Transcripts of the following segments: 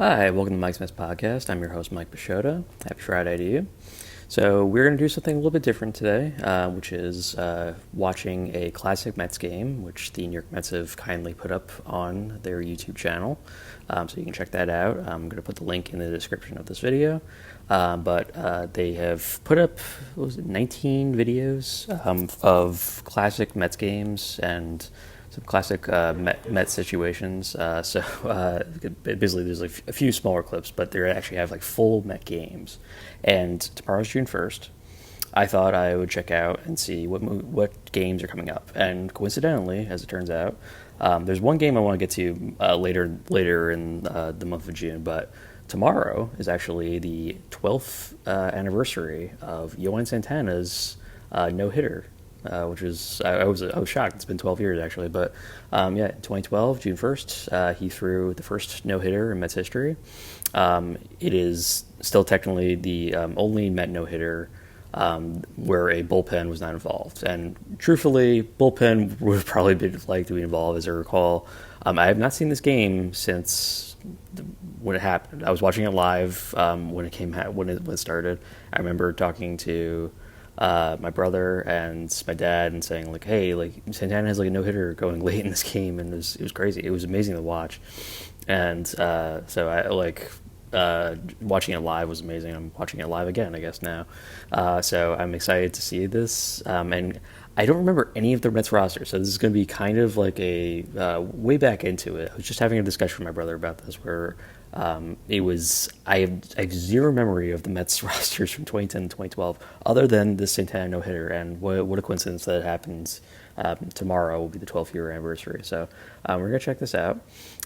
Hi, welcome to Mike's Mets Podcast. I'm your host, Mike Pashota. Happy Friday to you. So, we're going to do something a little bit different today, which is watching a classic Mets game, which the New York Mets have kindly put up on their YouTube channel. So, you can check that out. I'm going to put the link in the description of this video. But they have put up, 19 videos of classic Mets games and some classic Met situations. Basically, there's like a few smaller clips, but they actually have like full Met games. And tomorrow's June 1st. I thought I would check out and see what games are coming up. And coincidentally, as it turns out, there's one game I want to get to later in the month of June, but tomorrow is actually the 12th anniversary of Johan Santana's no-hitter, which is I was shocked. It's been 12 years actually, but yeah, 2012 June 1st, he threw the first no-hitter in Mets history. It is still technically the only Met no-hitter where a bullpen was not involved. And truthfully, bullpen would probably be like to be involved, as I recall. I have not seen this game since when it happened. I was watching it live when it started. I remember talking to my brother and my dad and saying like, "Hey, like Santana has like a no hitter going late in this game," and it was crazy. It was amazing to watch, and so I like. Watching it live was amazing. I'm watching it live again, I guess, now. So I'm excited to see this. And I don't remember any of the Mets roster, so this is going to be kind of like a way back into it. I was just having a discussion with my brother about this where I have zero memory of the Mets rosters from 2010 and 2012 other than the Santana no-hitter, and what a coincidence that it happens tomorrow will be the 12th year anniversary. So we're going to check this out.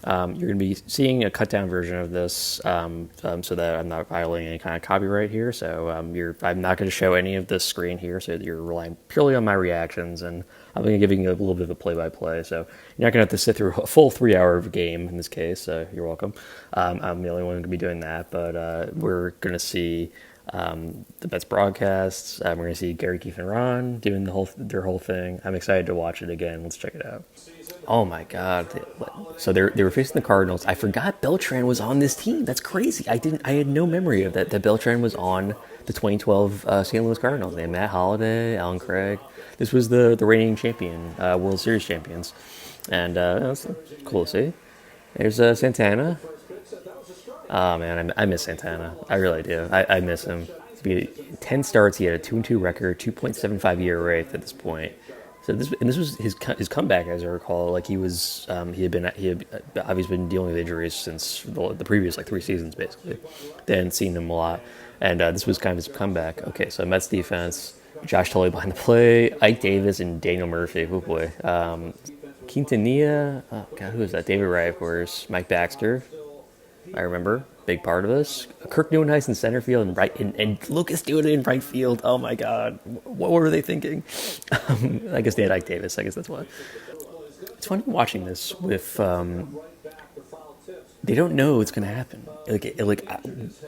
You're going to be seeing a cut down version of this so that I'm not violating any kind of copyright here. So I'm not going to show any of this screen here, so that you're relying purely on my reactions, and I'm going to give you a little bit of a play-by-play. So you're not going to have to sit through a full 3-hour game in this case. So you're welcome. I'm the only one going to be doing that, but we're going to see the Mets broadcasts. We're going to see Gary, Keith, and Ron doing their whole thing. I'm excited to watch it again. Let's check it out. Oh my God! So they were facing the Cardinals. I forgot Beltran was on this team. That's crazy. I had no memory of that. That Beltran was on the 2012 St. Louis Cardinals. They had Matt Holliday, Alan Craig. This was the reigning champion, World Series champions, and that's cool to see. There's Santana. Oh man, I miss Santana. I really do. I miss him. 10 starts, he had a 2-2 record, 2.75 ERA at this point. So this was his comeback, as I recall. Like he had obviously been dealing with injuries since the previous like 3 seasons basically. They hadn't seen him a lot, and this was kind of his comeback. Okay, so Mets defense, Josh Tully behind the play, Ike Davis and Daniel Murphy. Oh boy, Quintanilla. Oh God, who is that? David Wright, of course. Mike Baxter. I remember, big part of this. Kirk Neuenhuis in center field and Lucas doing it in right field. Oh my God, what were they thinking? I guess they had Ike Davis. I guess that's why. It's funny watching this with. They don't know it's going to happen.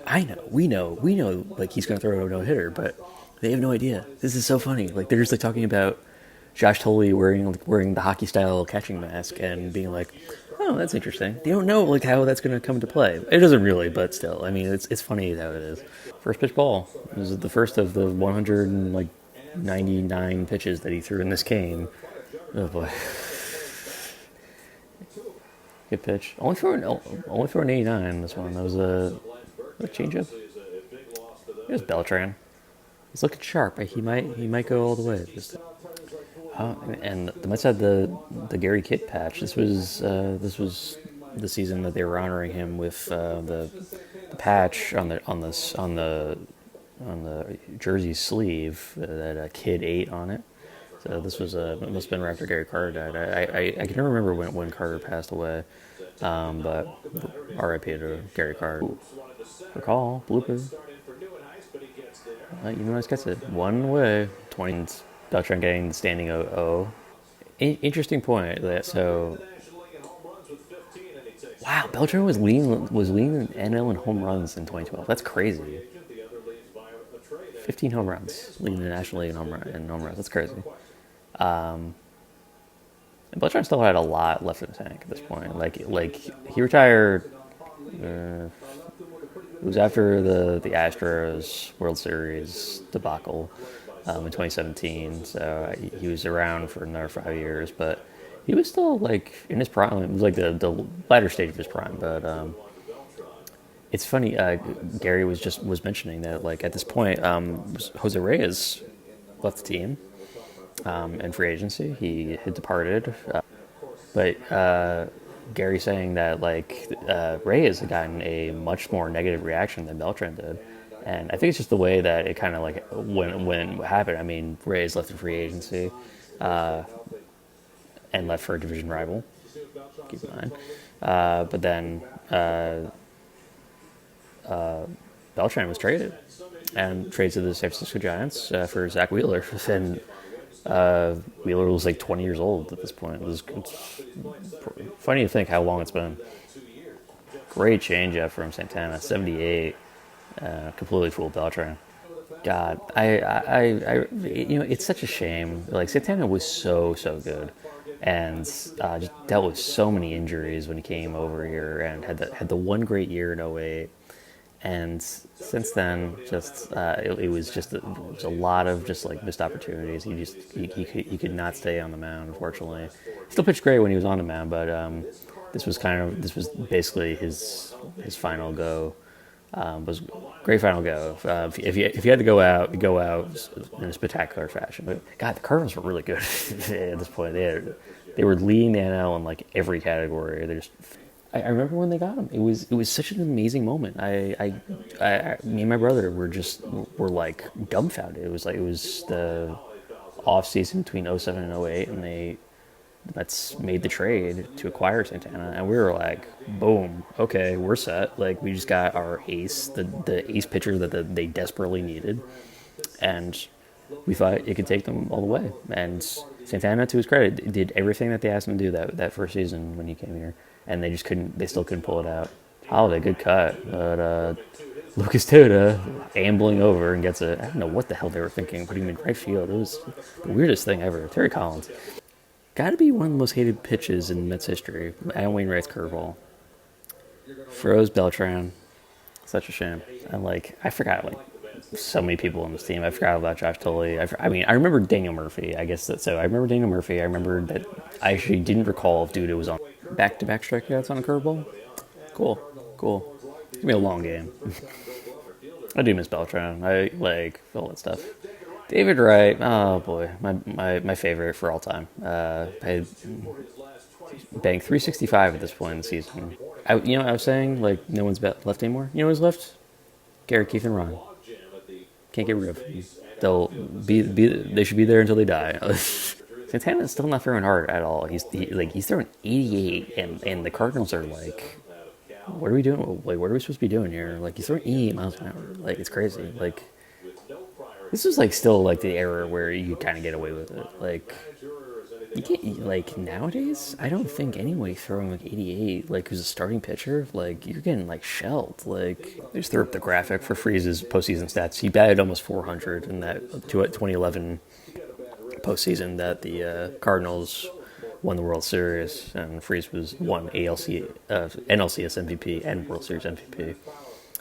I know, we know, like he's going to throw a no hitter, but they have no idea. This is so funny. Like they're just like talking about Josh Tully wearing the hockey style catching mask and being like, "Oh, that's interesting." They don't know like how that's going to come into play. It doesn't really, but still, I mean, it's funny how it is. First pitch ball. This is the first of the 199 pitches that he threw in this game. Oh boy, good pitch. Only for an 89. This one. That was a changeup. Here's Beltran. He's looking sharp. He might go all the way. And the Mets had the Gary Kidd patch. This was the season that they were honoring him with the patch on the jersey sleeve that Kidd ate on it. So this was it must have been right after Gary Carter died. I can never remember when Carter passed away, but R.I.P. to Gary Carter. Recall blooper. Neuenhuis gets it one way. 20. Beltran getting the standing 0-0. Interesting point. So, wow, Beltran was leading NL in home runs in 2012. That's crazy. 15 home runs, leading the National League in home runs. That's crazy. And Beltran still had a lot left in the tank at this point. Like he retired It was after the Astros World Series debacle in 2017. So he was around for another 5 years, but he was still like in his prime. It was like the latter stage of his prime. But it's funny. Gary was mentioning that like at this point, Jose Reyes left the team in free agency. He had departed, but Gary saying that like Reyes had gotten a much more negative reaction than Beltran did. And I think it's just the way that it kind of like when it happened. I mean, Reyes left in free agency and left for a division rival. Keep in mind, but then Beltran was traded and traded to the San Francisco Giants for Zach Wheeler, and Wheeler was like 20 years old at this point. It's funny to think how long it's been. Great changeup from Santana, 78. Completely fooled Beltran. God, it's such a shame. Like Santana was so good, and just dealt with so many injuries when he came over here, and had the one great year in '08. And since then, just it was a lot of just like missed opportunities. He could not stay on the mound. Unfortunately, still pitched great when he was on the mound, but this was basically his final go. Was a great final go. If you had to go out, you go out in a spectacular fashion. But God, the Cardinals were really good at this point. They were leading the NL in like every category. I remember when they got him. It was such an amazing moment. Me and my brother were like dumbfounded. It was the off season between '07 and '08, and the Mets made the trade to acquire Santana, and we were like, boom, okay, we're set. Like we just got our ace, the ace pitcher that they desperately needed, and we thought it could take them all the way. And Santana, to his credit, did everything that they asked him to do that first season when he came here, and they just couldn't. They still couldn't pull it out. Holiday, good cut, but Lucas Tuda ambling over and gets I don't know what the hell they were thinking, putting him in right field. It was the weirdest thing ever. Terry Collins, got to be one of the most hated pitches in Mets history. Adam Wainwright's curveball froze Beltran. Such a shame. And like I forgot like so many people on this team. I forgot about Josh Tully. I remember Daniel Murphy. I guess that. So I remember Daniel Murphy. I remember that. I actually didn't recall if Duda was on back-to-back strikeouts on a curveball. Cool. It's gonna be a long game. I do miss Beltran. I like all that stuff. David Wright. Oh boy, my favorite for all time. I banked 365 at this point in the season. I was saying like no one's left anymore. You know who's left? Garrett, Keith, and Ron. Can't get rid of them. They'll be they should be there until they die. Santana's still not throwing hard at all. He's throwing 88, and the Cardinals are like, what are we doing? Like, what are we supposed to be doing here? Like, he's throwing 88 miles an hour. Like, it's crazy. Like, this is like still like the era where you kind of get away with it. Like, you can't like nowadays. I don't think anybody throwing like 88 like who's a starting pitcher. Like, you're getting like shelled. Like, I just threw up the graphic for Freeze's postseason stats. He batted almost 400 in that 2011 postseason that the Cardinals won the World Series, and Freeze won NLCS MVP and World Series MVP.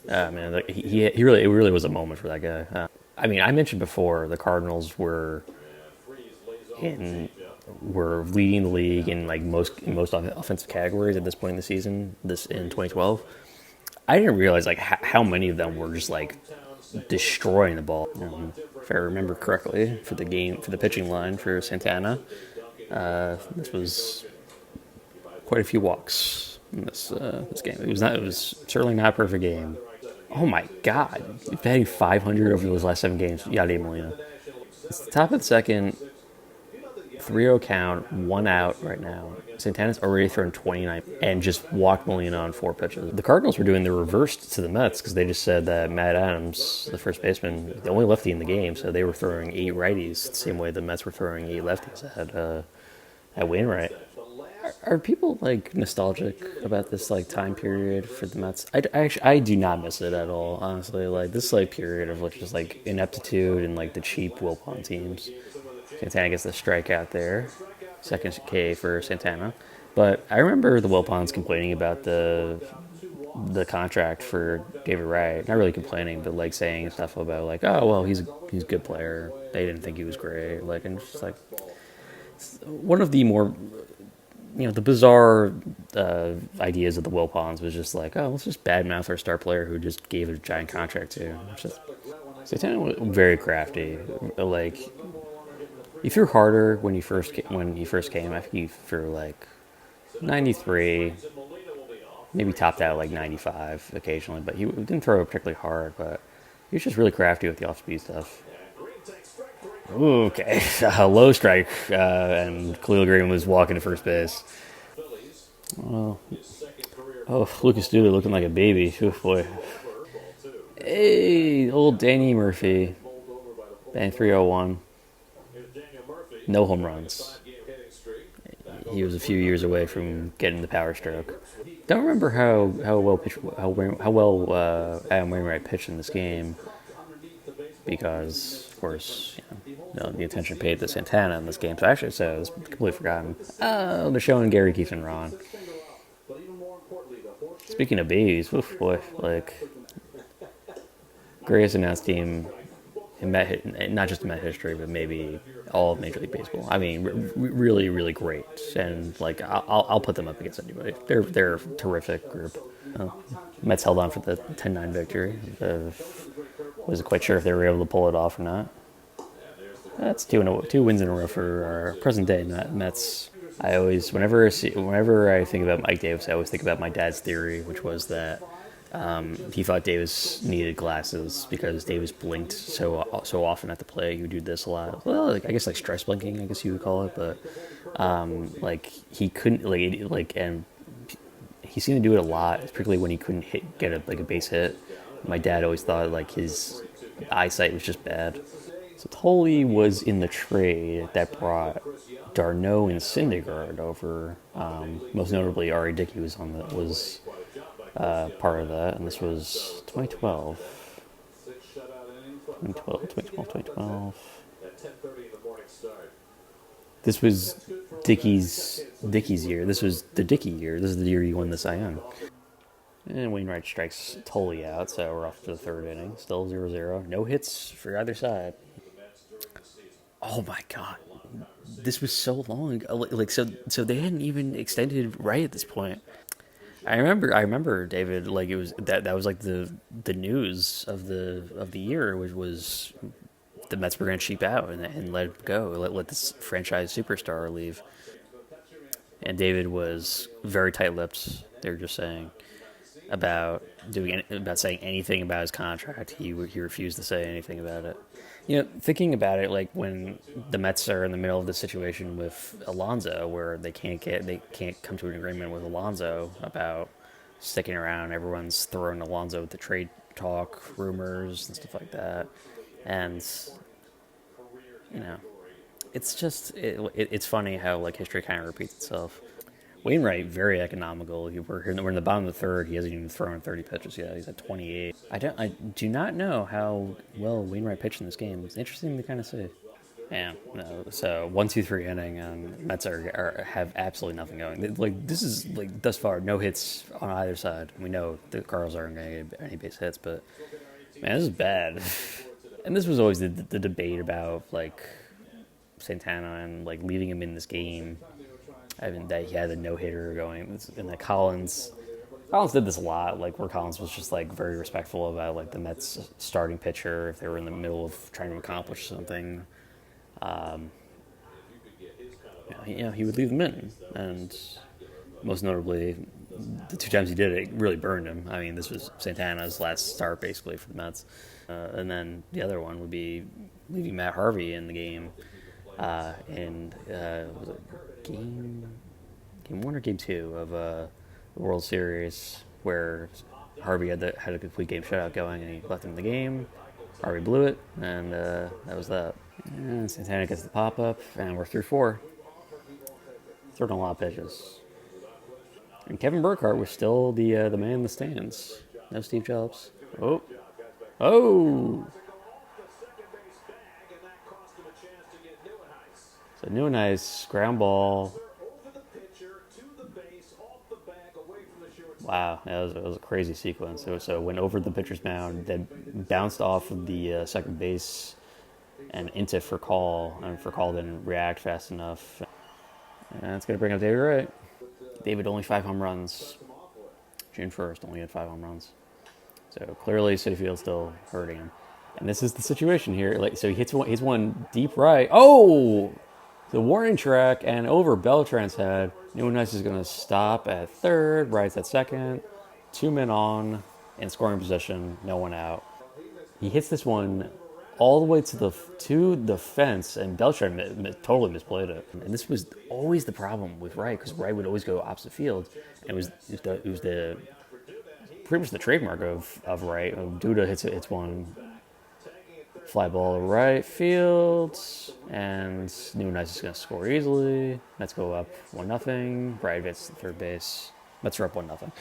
Man, it really was a moment for that guy. I mentioned before the Cardinals were leading the league in like most offensive categories at this point in the season. This in 2012, I didn't realize like how many of them were just like destroying the ball. If I remember correctly, for the pitching line for Santana, this was quite a few walks in this game. It was certainly not a perfect game. Oh my God, batting 500 over those last 7 games. Yadier Molina. It's the top of the second. 3-0 count, 1 out right now. Santana's already thrown 29 and just walked Molina on 4 pitches. The Cardinals were doing the reverse to the Mets because they just said that Matt Adams, the first baseman, the only lefty in the game, so they were throwing 8 righties the same way the Mets were throwing 8 lefties at Wainwright. Are people like nostalgic about this like time period for the Mets? I do not miss it at all, honestly. Like this like period of like just like ineptitude and like the cheap Wilpon teams. Santana gets the strikeout there. Second K for Santana. But I remember the Wilpons complaining about the the contract for David Wright. Not really complaining, but like saying stuff about like, oh well, he's a good player. They didn't think he was great. Like, and it's just like one of the more the bizarre ideas of the Wilpons was just like, oh, let's just badmouth our star player who just gave a giant contract to. It's just Santana was very crafty. Like he threw harder when he first came. I think he threw like 93, maybe topped out like 95 occasionally, but he didn't throw it particularly hard. But he was just really crafty with the off speed stuff. Ooh, okay, low strike, and Khalil Green was walking to first base. Well, oh, Lucas Dooley looking like a baby. Oof, boy. Hey, old Danny Murphy. Batting 301. No home runs. He was a few years away from getting the power stroke. Don't remember how well Adam Wainwright pitched in this game because, of course, the attention paid to Santana in this game. So it's completely forgotten. Oh, they're showing Gary, Keith, and Ron. Speaking of babies, oof, boy, like greatest announced team in not just in Met history, but maybe all of Major League Baseball. I mean, really, really great, and like I'll put them up against anybody. They're a terrific group. Mets held on for the 10-9 victory. Wasn't quite sure if they were able to pull it off or not. That's two wins in a row for our present day Mets. I always, whenever I think about Mike Davis, I always think about my dad's theory, which was that he thought Davis needed glasses because Davis blinked so often at the plate. He would do this a lot. Well, like, I guess like stress blinking, I guess you would call it. But like he couldn't and he seemed to do it a lot, particularly when he couldn't get a base hit. My dad always thought like his eyesight was just bad. So Tolley was in the trade that brought Darno and Syndergaard over. Most notably, Ari Dickey was part of that, and this was 2012. 2012. This was Dickey's year. This was the Dickey year. This is the year he won the Cy Young. And Wainwright strikes Tolley out, so we're off to the third inning. Still 0-0. No hits for either side. Oh my god. This was so long. Like so they hadn't even extended right at this point. I remember David, like it was that was like the news of the year, which was the Mets were going to cheap out and let it go, let this franchise superstar leave. And David was very tight-lipped. They were just saying about saying anything about his contract. He refused to say anything about it. Thinking about it, like when the Mets are in the middle of the situation with Alonso, where they can't come to an agreement with Alonso about sticking around. Everyone's throwing Alonso with the trade talk, rumors, and stuff like that. And it's just it's funny how like history kind of repeats itself. Wainwright, very economical. We're in the bottom of the third. He hasn't even thrown 30 pitches yet. He's at 28. I do not know how well Wainwright pitched in this game. It's interesting to kind of see. Yeah, no. So 1-2-3 inning, and Mets have absolutely nothing going. Like this is like thus far no hits on either side. We know the Cardinals aren't going to get any base hits, but man, this is bad. And this was always the debate about like Santana and like leaving him in this game. I mean, that he had a no-hitter going, and that Collins did this a lot, like where Collins was just like very respectful about like the Mets starting pitcher if they were in the middle of trying to accomplish something. He would leave them in, and most notably, the two times he did it really burned him. I mean, this was Santana's last start basically for the Mets, and then the other one would be leaving Matt Harvey in the game. Was it game one or game two of the World Series where Harvey had a complete game shutout going and he left him in the game. Harvey blew it, and that was that. And Santana gets the pop up, and we're through four. Throwing a lot of pitches. And Kevin Burkhardt was still the man in the stands. No Steve Jobs. Oh. So new nice ground ball. Wow, it was a crazy sequence. So it went over the pitcher's mound, then bounced off of the second base and into for call, and for call didn't react fast enough. And it's going to bring up David Wright. David only 5 home runs. June 1st only had 5 home runs. So clearly Citi Field's still hurting him. And this is the situation here. Like, so he hits one deep right. Oh, the warning track and over Beltran's head. Nunes is going to stop at third. Wright's at second. 2 men on in scoring position. No one out. He hits this one all the way to the fence, and Beltran totally misplayed it. And this was always the problem with Wright, because Wright would always go opposite field. And it was the pretty much the trademark of Wright. Duda hits one fly ball to right field, and Nunes is going to score easily. Mets go up 1-0. Wright gets to third base. Mets are up 1-0.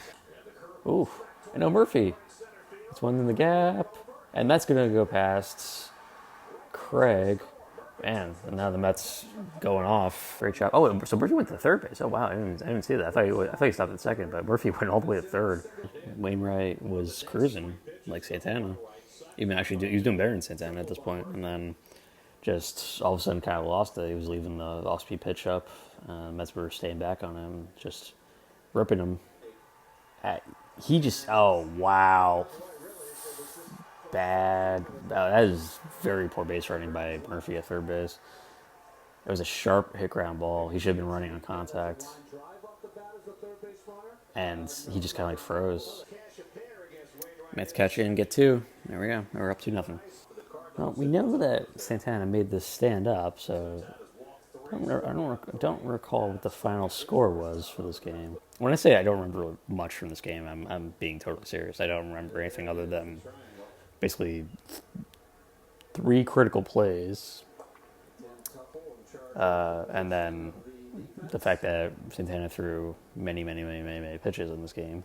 Ooh, and Murphy. It's one in the gap, and that's going to go past Craig. Man, and now the Mets going off. Great job. Oh, so Murphy went to third base. Oh, wow. I didn't see that. I thought he stopped at second, but Murphy went all the way to third. Wainwright was cruising like Santana. Even actually, he was doing better than Santana at this point. And then just all of a sudden kind of lost it. He was leaving the off-speed pitch up. Mets were staying back on him, just ripping him. Oh, wow. Bad. That is very poor base running by Murphy at third base. It was a sharp hit ground ball. He should have been running on contact. And he just kind of like froze. Mets catch it and get two. There we go. We're up 2-0. Well, we know that Santana made this stand up, so I don't recall what the final score was for this game. When I say I don't remember much from this game, I'm being totally serious. I don't remember anything other than basically 3 critical plays, and then the fact that Santana threw many pitches in this game.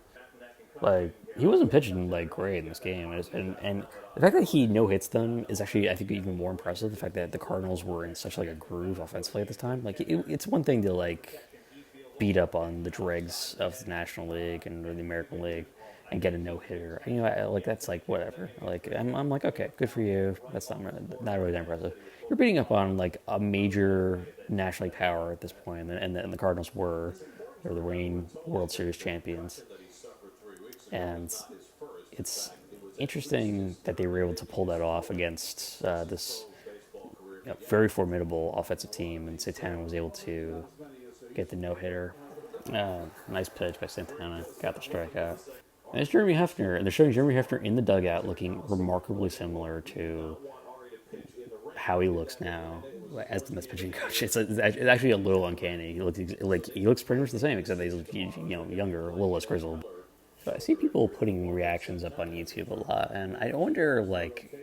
Like, he wasn't pitching like great in this game, and the fact that he no hits them is actually, I think, even more impressive. The fact that the Cardinals were in such like a groove offensively at this time. Like, it's one thing to like beat up on the dregs of the National League and or the American League and get a no hitter. You know, like that's like whatever. Like I'm like, okay, good for you. That's not really that impressive. You're beating up on like a major National League power at this point, and the Cardinals were the reigning World Series champions. And it's interesting that they were able to pull that off against this very formidable offensive team, and Santana was able to get the no-hitter. Nice pitch by Santana, got the strikeout. And it's Jeremy Hefner, and they're showing Jeremy Hefner in the dugout looking remarkably similar to how he looks now as the Mets pitching coach. It's actually a little uncanny. He looks pretty much the same, except that he's younger, a little less grizzled. So I see people putting reactions up on YouTube a lot, and I wonder like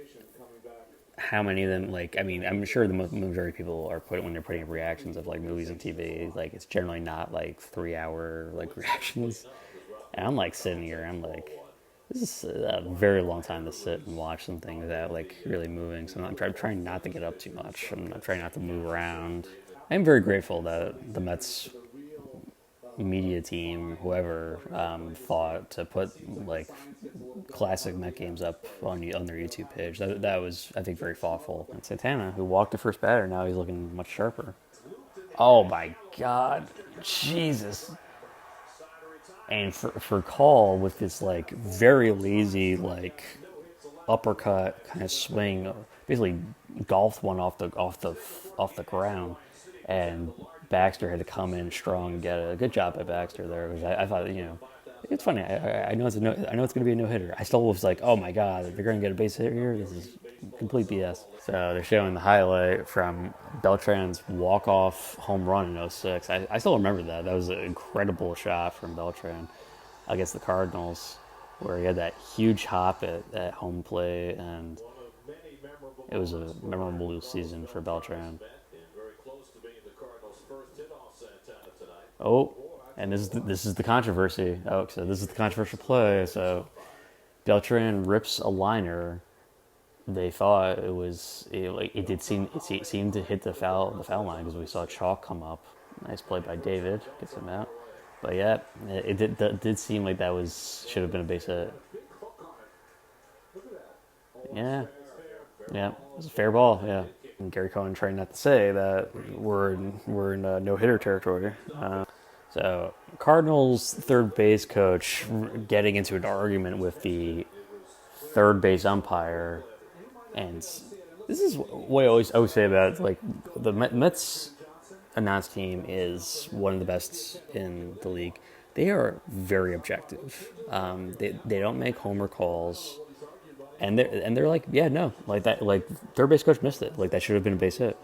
how many of them like. I mean, I'm sure the majority of people are when they're putting up reactions of like movies and TV. Like, it's generally not like 3-hour like reactions. And I'm like sitting here, I'm like, this is a very long time to sit and watch something without like really moving. So I'm trying not to get up too much. I'm trying not to move around. I'm very grateful that the Mets media team, whoever, thought to put like classic Met games up on their YouTube page. That was, I think, very thoughtful. And Santana, who walked the first batter, now he's looking much sharper. Oh my God, Jesus! And for Call with this like very lazy like uppercut kind of swing, basically golfed one off the ground, and Baxter had to come in strong and get it. Good job by Baxter there, which I thought, it's funny. I know it's going to be a no hitter. I still was like, oh my God, they're going to get a base hit here. This is complete BS. So they're showing the highlight from Beltran's walk-off home run in '06. I still remember that. That was an incredible shot from Beltran against the Cardinals, where he had that huge hop at home plate, and it was a memorable season for Beltran. Oh, and this is the controversy. Oh, so this is the controversial play. So Beltran rips a liner. They thought it seemed to hit the foul line, because we saw chalk come up. Nice play by David, gets him out. But yeah, it did seem like that was should have been a base hit. Yeah, yeah, it was a fair ball. Yeah, and Gary Cohen trying not to say that we're in no hitter territory. So Cardinals third base coach getting into an argument with the third base umpire, and this is what I always say about like the Mets announce team is one of the best in the league. They are very objective. They don't make homer calls, and they're like, yeah, no, like that, like third base coach missed it. Like that should have been a base hit.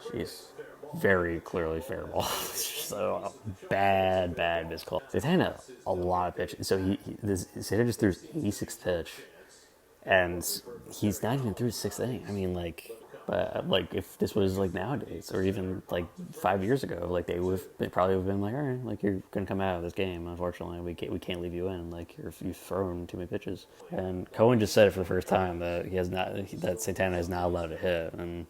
Jeez, very clearly fair ball. So bad missed call. Santana a lot of pitches. So Santana just threw his 86th pitch, and he's not even through his sixth inning. I mean, like, but like if this was like nowadays or even like 5 years ago, like they probably would have been like, all right, like you're gonna come out of this game. Unfortunately, we can't leave you in. Like you've thrown too many pitches. And Cohen just said it for the first time that that Santana is not allowed to hit. And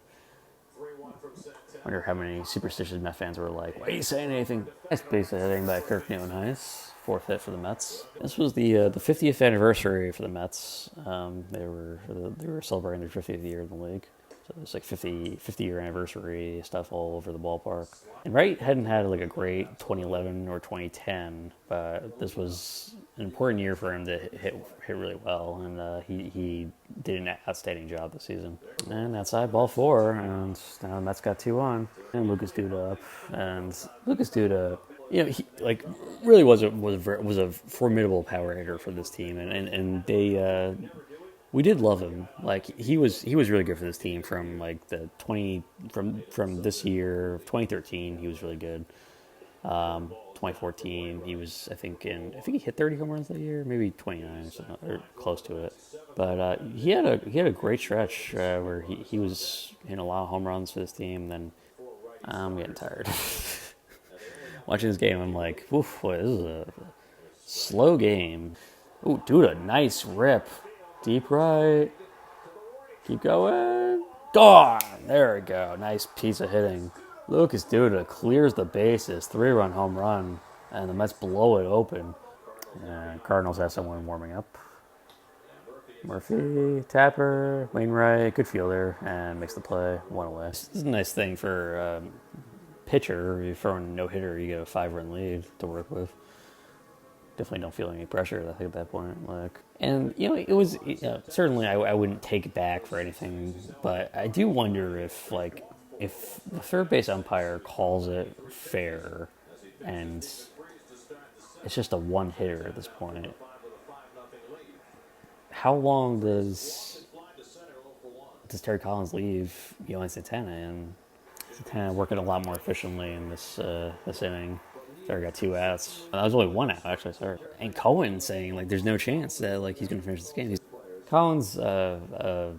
I wonder how many superstitious Met fans were like, why are you saying anything? Nice base hitting by Kirk Neuenhuis, fourth hit for the Mets. This was the 50th anniversary for the Mets. They were celebrating their 50th year in the league. So it's like 50 year anniversary stuff all over the ballpark. And Wright hadn't had like a great 2011 or 2010, but this was an important year for him to hit really well, and he did an outstanding job this season. And outside ball four, and now the Mets got 2 on, and Lucas Duda up, and Lucas Duda, he like really was a formidable power hitter for this team, and they we did love him. Like he was really good for this team from like the 20 from this year 2013. He was really good. 2014, he was I think he hit 30 home runs that year, maybe 29 or something, or close to it. But he had a great stretch where he was hitting a lot of home runs for this team. Then I'm getting tired. Watching this game, I'm like, oof, boy, this is a slow game. Ooh, dude, a nice rip. Deep right. Keep going. Gone. There we go. Nice piece of hitting. Lucas Duda clears the bases. 3-run home run. And the Mets blow it open. And Cardinals have someone warming up. Murphy, Tapper, Wainwright, good fielder, and makes the play. One away. This is a nice thing for pitcher. You're throwing no hitter, you get a 5-run lead to work with. Definitely don't feel any pressure. I think at that point, like, and it was certainly I wouldn't take it back for anything, but I do wonder if the third base umpire calls it fair, and it's just a one hitter at this point. How long does Terry Collins leave Johan Santana, and Santana working a lot more efficiently in this inning? Sorry, got 2 outs. That was only 1 out, actually. Sorry. And Cohen saying like, "There's no chance that like he's going to finish this game." Collins, a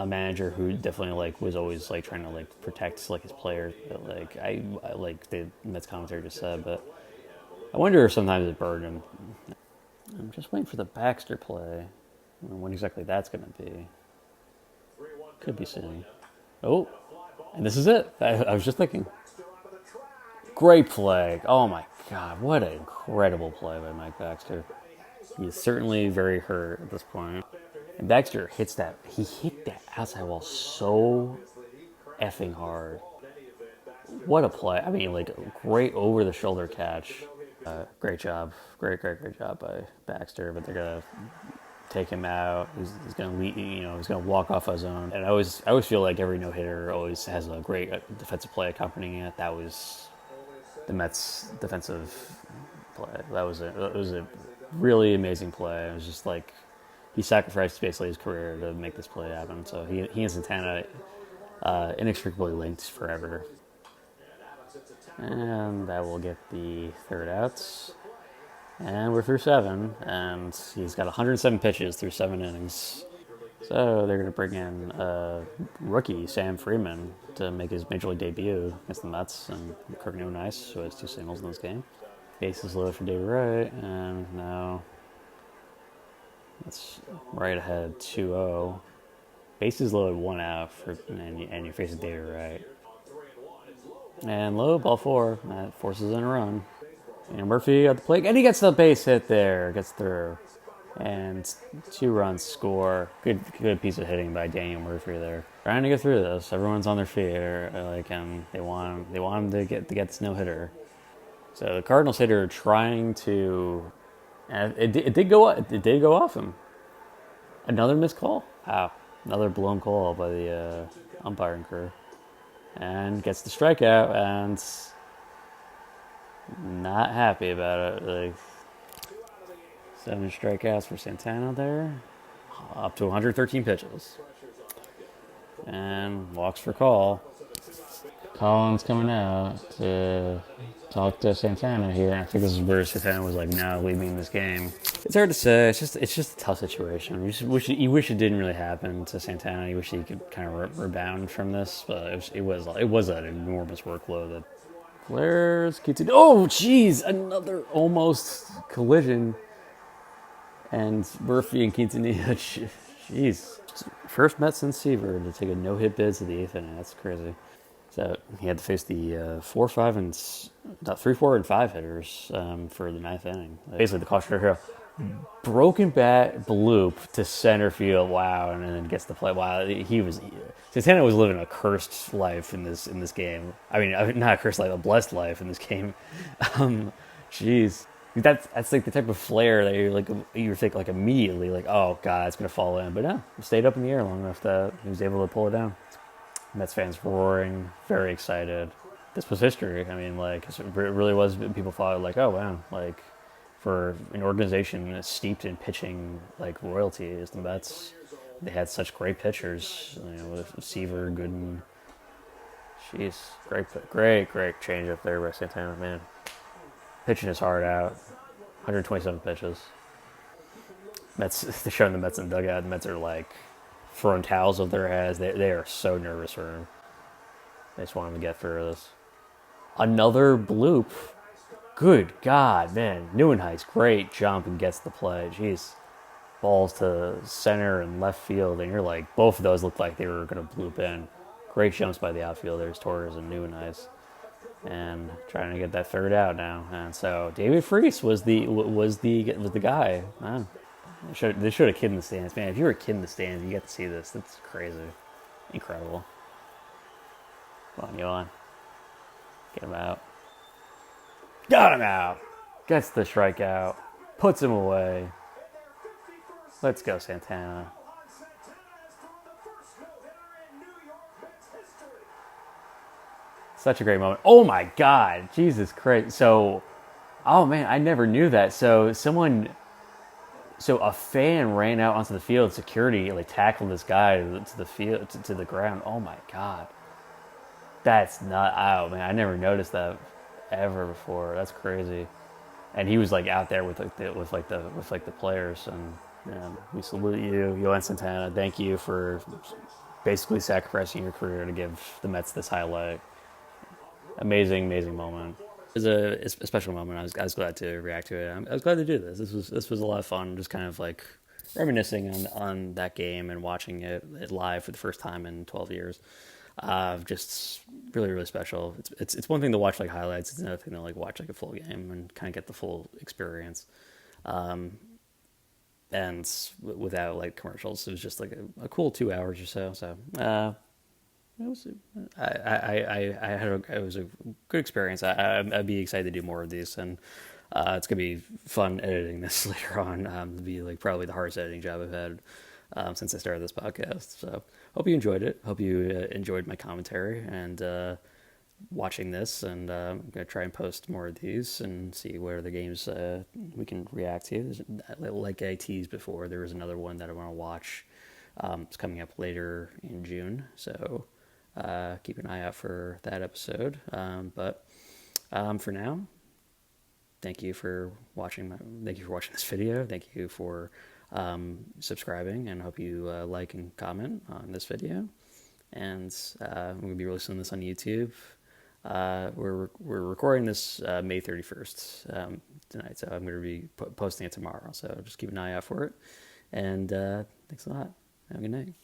manager who definitely like was always like trying to like protect like his players. But, like I like the Mets commentator just said, but I wonder if sometimes it burned him. I'm just waiting for the Baxter play. I don't know when exactly that's going to be. Could be soon. Oh, and this is it. I was just thinking. Great play. Oh my God, what an incredible play by Mike Baxter. He is certainly very hurt at this point. And Baxter he hit that outside wall so effing hard. What a play. I mean, like, great over the shoulder catch. Great job. Great job by Baxter, but they're going to take him out. He's going to lead, he's going to walk off his own. And I always feel like every no hitter always has a great defensive play accompanying it. That was the Mets' defensive play. It was a really amazing play. It was just like he sacrificed basically his career to make this play happen. So he and Santana inextricably linked forever. And that will get the third outs. And we're through 7, and he's got 107 pitches through 7 innings. So they're going to bring in rookie Sam Freeman to make his major league debut against the Mets, and Kirk Neuenhuis, who has 2 singles in this game. Bases loaded for David Wright, and now it's right ahead 2-0. Bases loaded 1 out, and you're facing David Wright. And low, ball 4, that forces in a run. And Murphy at the plate, and he gets the base hit there, gets through, and 2 runs score. Good piece of hitting by Daniel Murphy there. Trying to get through this. Everyone's on their feet. They want him to get this no hitter. So the Cardinals hitter trying to, and it did go off him. Another missed call. Wow, another blown call by the umpiring crew, and gets the strikeout and not happy about it. Like 7 strikeouts for Santana there, up to 113 pitches, and walks for call. Collins coming out to talk to Santana here. I think this is where Santana was like, "No, leave me in this game." It's hard to say. It's just a tough situation. You wish it didn't really happen to Santana. You wish he could kind of rebound from this, but it was an enormous workload. That Flares keeps it. Oh, jeez, another almost collision. And Murphy and Quintanilla, jeez. First Met since Seaver to take a no-hit bid to the 8th inning. That's crazy. So he had to face the 4, 5, and 3, 4, and 5 hitters for the 9th inning. Basically, the cautionary hero. Broken bat bloop to center field. Wow, and then gets the play. Wow, Santana was living a cursed life in this game. I mean, not a cursed life, a blessed life in this game. Jeez. That's like the type of flare that you think like immediately like, oh god, it's gonna fall in, but no, it stayed up in the air long enough that he was able to pull it down. Mets fans roaring, very excited. This was history. I mean, like it really was. People thought like, oh wow, like for an organization steeped in pitching like royalty as the Mets, they had such great pitchers. With Seaver, Gooden. Jeez, great change up there by Santana, man. Pitching his heart out. 127 pitches. Mets, they're showing the Mets in the dugout. The Mets are like throwing towels over their heads. They are so nervous for him. They just want him to get through this. Another bloop. Good God, man. Neuenhuis, great jump and gets the play. Jeez. Balls to center and left field. And you're like, both of those looked like they were going to bloop in. Great jumps by the outfielders, Torres and Neuenhuis. And trying to get that third out now, and so David Freese was the guy. Man, they showed a kid in the stands. Man, if you were a kid in the stands, you get to see this. That's crazy, incredible. Come on, Johan, get him out. Got him out. Gets the strikeout. Puts him away. Let's go, Santana. Such a great moment. Oh my God, Jesus Christ. So, oh man, I never knew that. So a fan ran out onto the field. Security like tackled this guy to the field to the ground. Oh my God, that's not out, man. I never noticed that ever before. That's crazy. And he was like out there with the players. And we salute you, Johan Santana. Thank you for basically sacrificing your career to give the Mets this highlight. Amazing moment. It was a special moment. I was glad to react to it. I was glad to do this. This was a lot of fun. Just kind of like reminiscing on that game and watching it live for the first time in 12 years. Just really special. It's one thing to watch like highlights. It's another thing to like watch like a full game and kind of get the full experience. And without like commercials, it was just like a cool 2 hours or so. So. It was it was a good experience. I'd be excited to do more of these, and it's gonna be fun editing this later on. It'll be like probably the hardest editing job I've had since I started this podcast. So hope you enjoyed it. Hope you enjoyed my commentary and watching this. And I'm gonna try and post more of these and see what other games we can react to. Like I teased before, there was another one that I want to watch. It's coming up later in June, so. Keep an eye out for that episode. But for now, thank you for watching. Thank you for watching this video. Thank you for subscribing, and hope you like and comment on this video. And I'm gonna be releasing this on YouTube. We're recording this May 31st tonight, so I'm gonna be posting it tomorrow. So just keep an eye out for it. And thanks a lot. Have a good night.